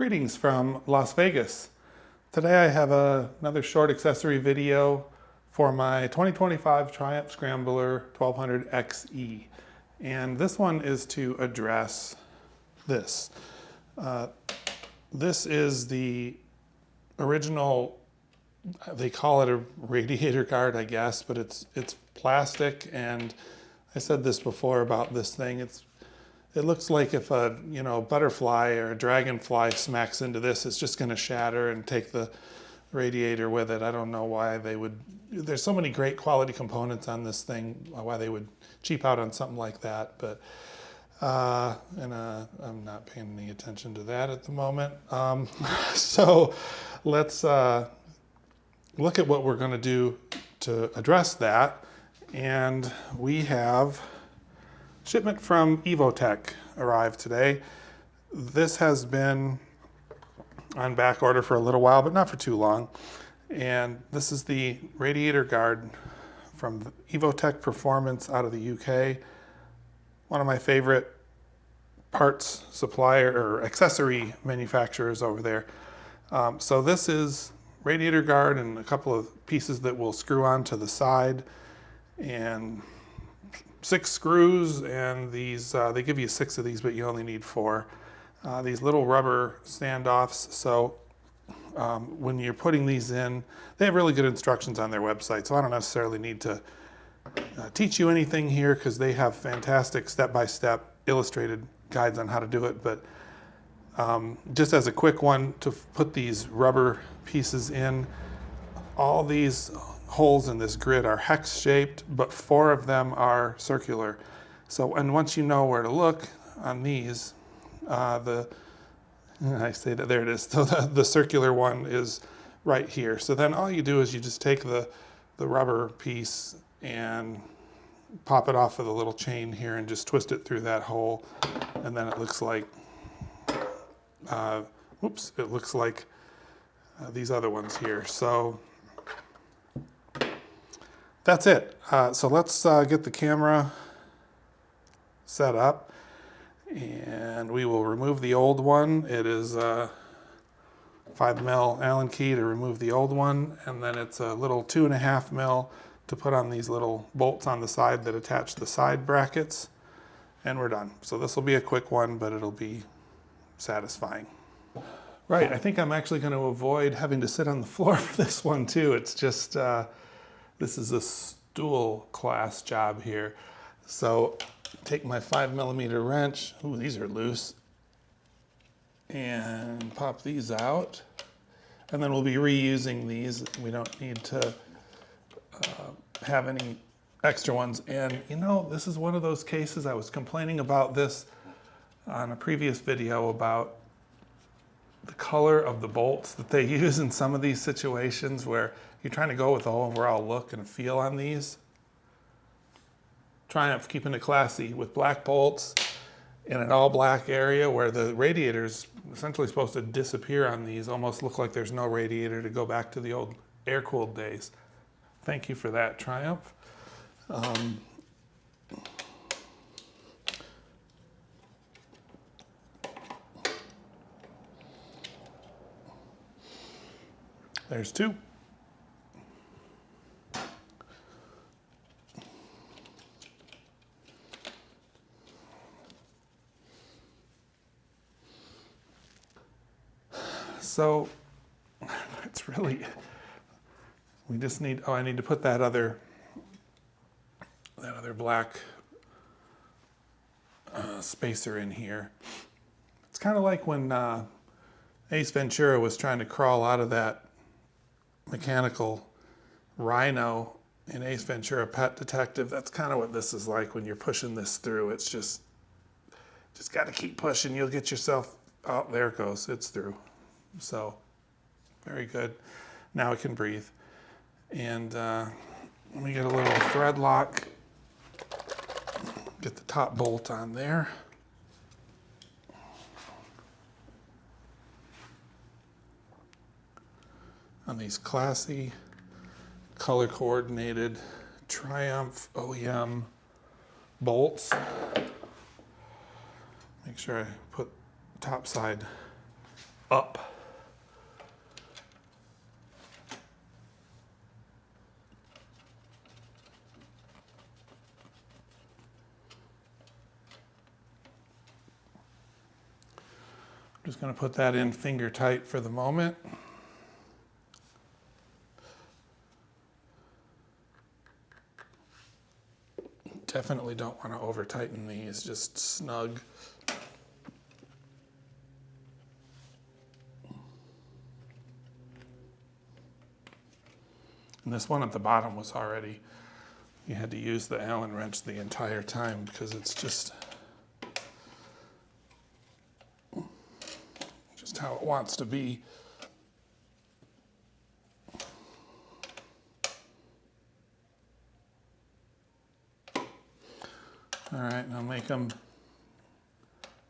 Greetings from Las Vegas. Today I have another short accessory video for my 2025 Triumph Scrambler 1200 XE. And this one is to address this. This is the original, they call it a radiator guard, I guess, but it's plastic. And I said this before about this thing. It looks like if a butterfly or a dragonfly smacks into this, it's just going to shatter and take the radiator with it. I don't know why they would. There's so many great quality components on this thing. Why they would cheap out on something like that? But I'm not paying any attention to that at the moment. So let's look at what we're going to do to address that. And we have shipment from Evotech arrived today. This has been on back order for a little while, but not for too long. And this is the radiator guard from Evotech Performance out of the UK. One of my favorite parts supplier or accessory manufacturers over there. So this is radiator guard and a couple of pieces that will screw onto the side, and 6 screws, and these they give you 6 of these, but you only need 4. These little rubber standoffs. So when you're putting these in, they have really good instructions on their website. So I don't necessarily need to teach you anything here, because they have fantastic step-by-step illustrated guides on how to do it. But just as a quick one, to put these rubber pieces in, all these holes in this grid are hex shaped, but 4 of them are circular. So, and once you know where to look on these, I say that, there it is. So the circular one is right here. So then all you do is you just take the rubber piece and pop it off with a little chain here and just twist it through that hole. And then it looks like, it looks like these other ones here. So that's it. So let's get the camera set up, and we will remove the old one. It is a 5mm Allen key to remove the old one, and then it's a little 2.5mm to put on these little bolts on the side that attach the side brackets, and we're done. So this will be a quick one, but it'll be satisfying. Right, I think I'm actually going to avoid having to sit on the floor for this one too. It's just, this is a stool class job here. So take my 5mm wrench, ooh, these are loose, and pop these out. And then we'll be reusing these. We don't need to have any extra ones. And this is one of those cases, I was complaining about this on a previous video about the color of the bolts that they use in some of these situations where you're trying to go with the overall look and feel on these. Triumph keeping it classy with black bolts in an all black area where the radiator's essentially supposed to disappear on these, almost look like there's no radiator, to go back to the old air-cooled days. Thank you for that, Triumph. There's 2. So it's really, we just need, I need to put that other black spacer in here. It's kind of like when Ace Ventura was trying to crawl out of that mechanical rhino in Ace Ventura Pet Detective. That's kind of what this is like when you're pushing this through. It's just got to keep pushing. You'll get yourself, oh, there it goes. It's through. So very good. Now it can breathe. And let me get a little thread lock. Get the top bolt on there. On these classy, color coordinated Triumph OEM bolts. Make sure I put top side up. I'm just going to put that in finger tight for the moment. Definitely don't want to over tighten these, just snug. And this one at the bottom was already, you had to use the Allen wrench the entire time because it's just how it wants to be. All right, now make them,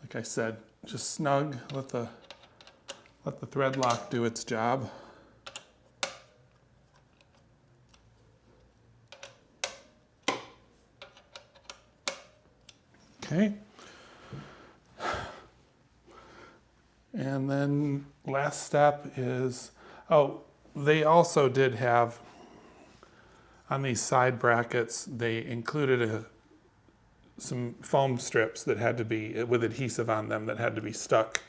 like I said, just snug. Let the thread lock do its job. Okay. And then last step is, oh, they also did have, on these side brackets, they included some foam strips that had to be, with adhesive on them, that had to be stuck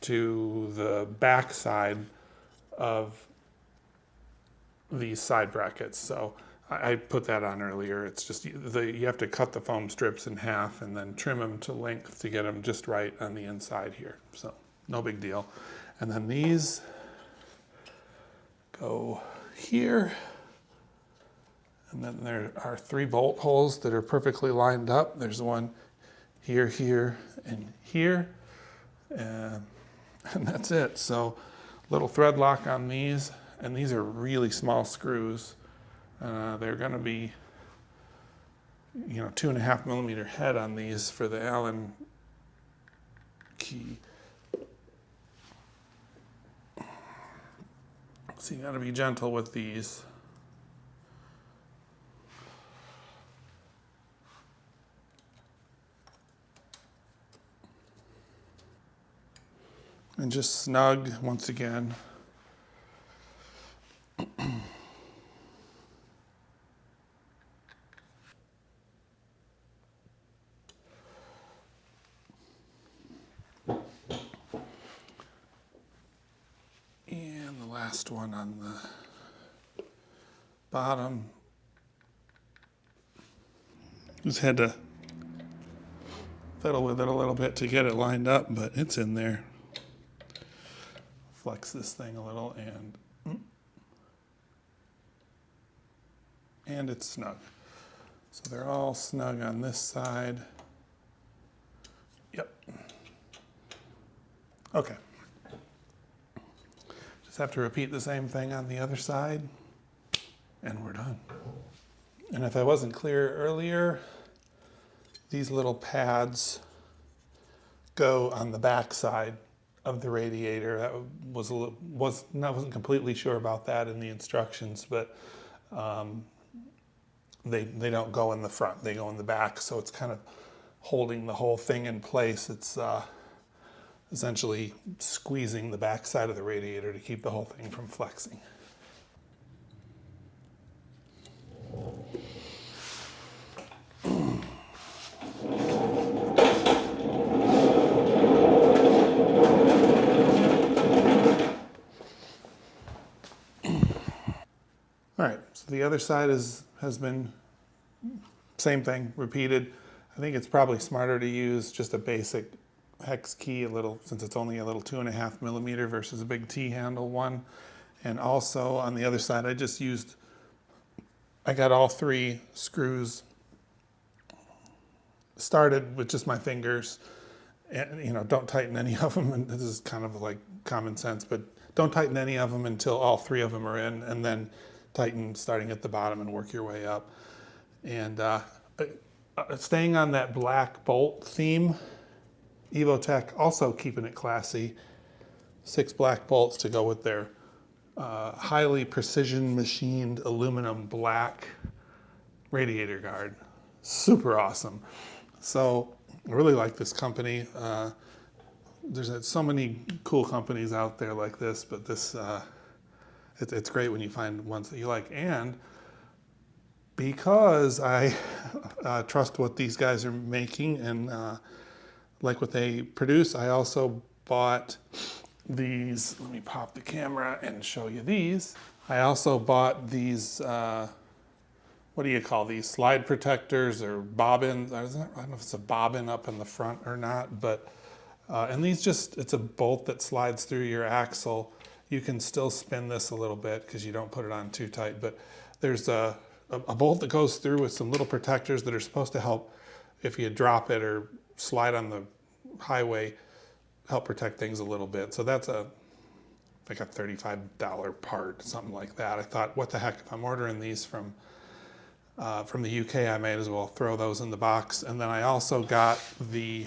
to the back side of these side brackets. So I put that on earlier. It's just, you have to cut the foam strips in half and then trim them to length to get them just right on the inside here. So no big deal. And then these go here. And then there are 3 bolt holes that are perfectly lined up. There's one here, here, and here. And that's it. So little thread lock on these. And these are really small screws. They're going to be, 2.5 millimeter head on these for the Allen key. So you got to be gentle with these. And just snug once again. And the last one on the bottom. Just had to fiddle with it a little bit to get it lined up, but it's in there. Flex this thing a little and it's snug. So they're all snug on this side. Yep. Okay. Just have to repeat the same thing on the other side and we're done. And if I wasn't clear earlier, these little pads go on the back side of the radiator. That wasn't completely sure about that in the instructions, but they don't go in the front, they go in the back, so it's kind of holding the whole thing in place. It's essentially squeezing the back side of the radiator to keep the whole thing from flexing. All right, so the other side has been, same thing, repeated. I think it's probably smarter to use just a basic hex key, since it's only a little 2.5 millimeter versus a big T-handle one. And also on the other side, I got all 3 screws started with just my fingers. And don't tighten any of them, and this is kind of like common sense, but don't tighten any of them until all 3 of them are in, and then tighten starting at the bottom and work your way up. And staying on that black bolt theme, Evotech also keeping it classy. 6 black bolts to go with their highly precision machined aluminum black radiator guard. Super awesome. So I really like this company. there's so many cool companies out there like this, but this, it's great when you find ones that you like. And because I trust what these guys are making and like what they produce, I also bought these. Let me pop the camera and show you these. I also bought these, what do you call these? Slide protectors or bobbins. I don't know if it's a bobbin up in the front or not, but, and these just, it's a bolt that slides through your axle. You can still spin this a little bit because you don't put it on too tight, but there's a bolt that goes through with some little protectors that are supposed to help if you drop it or slide on the highway, help protect things a little bit. So that's like a $35 part, something like that. I thought, what the heck, if I'm ordering these from the UK, I might as well throw those in the box. And then I also got the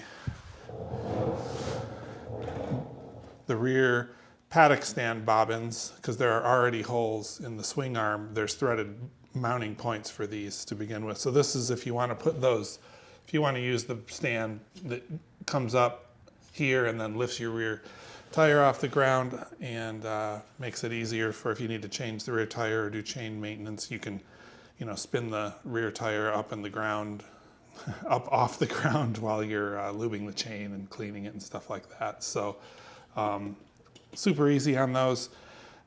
rear paddock stand bobbins, because there are already holes in the swing arm. There's threaded mounting points for these to begin with. So this is if you want to put those, if you want to use the stand that comes up here and then lifts your rear tire off the ground and makes it easier for if you need to change the rear tire or do chain maintenance, you can, you know, spin the rear tire up in the ground, up off the ground while you're lubing the chain and cleaning it and stuff like that. So super easy on those.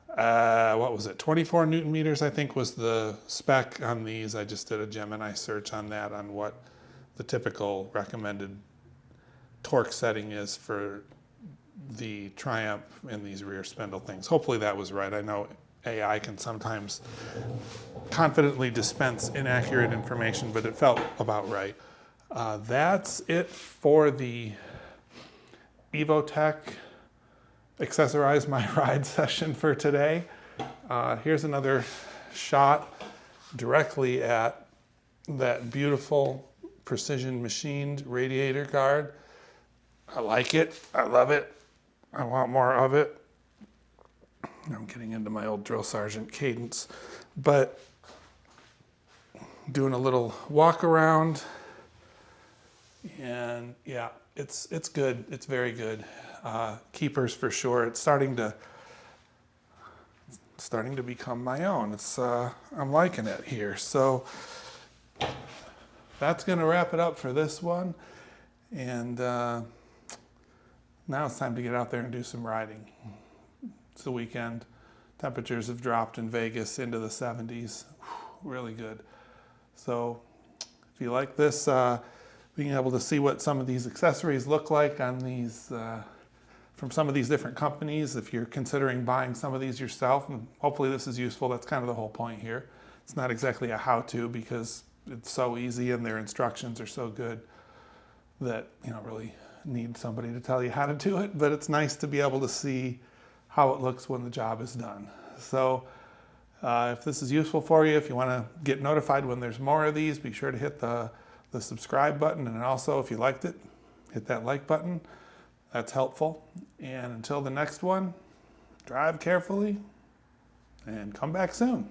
What was it? 24 Newton meters, I think, was the spec on these. I just did a Gemini search on that, on what the typical recommended torque setting is for the Triumph and these rear spindle things. Hopefully that was right. I know AI can sometimes confidently dispense inaccurate information, but it felt about right. That's it for the Evotech Accessorize My Ride session for today. Here's another shot directly at that beautiful precision machined radiator guard. I like it. I love it. I want more of it. I'm getting into my old drill sergeant cadence, but doing a little walk around, and yeah, it's good. It's very good. Keepers for sure. It's starting to become my own. It's I'm liking it here. So that's gonna wrap it up for this one, and now it's time to get out there and do some riding. It's the weekend. Temperatures have dropped in Vegas into the 70s. Really good. So if you like this, being able to see what some of these accessories look like on these, from some of these different companies, if you're considering buying some of these yourself, and hopefully this is useful. That's kind of the whole point here. It's not exactly a how-to because it's so easy and their instructions are so good that you don't really need somebody to tell you how to do it, but it's nice to be able to see how it looks when the job is done. So if this is useful for you, if you want to get notified when there's more of these, be sure to hit the subscribe button, and also if you liked it, hit that like button. That's helpful. And until the next one, drive carefully and come back soon.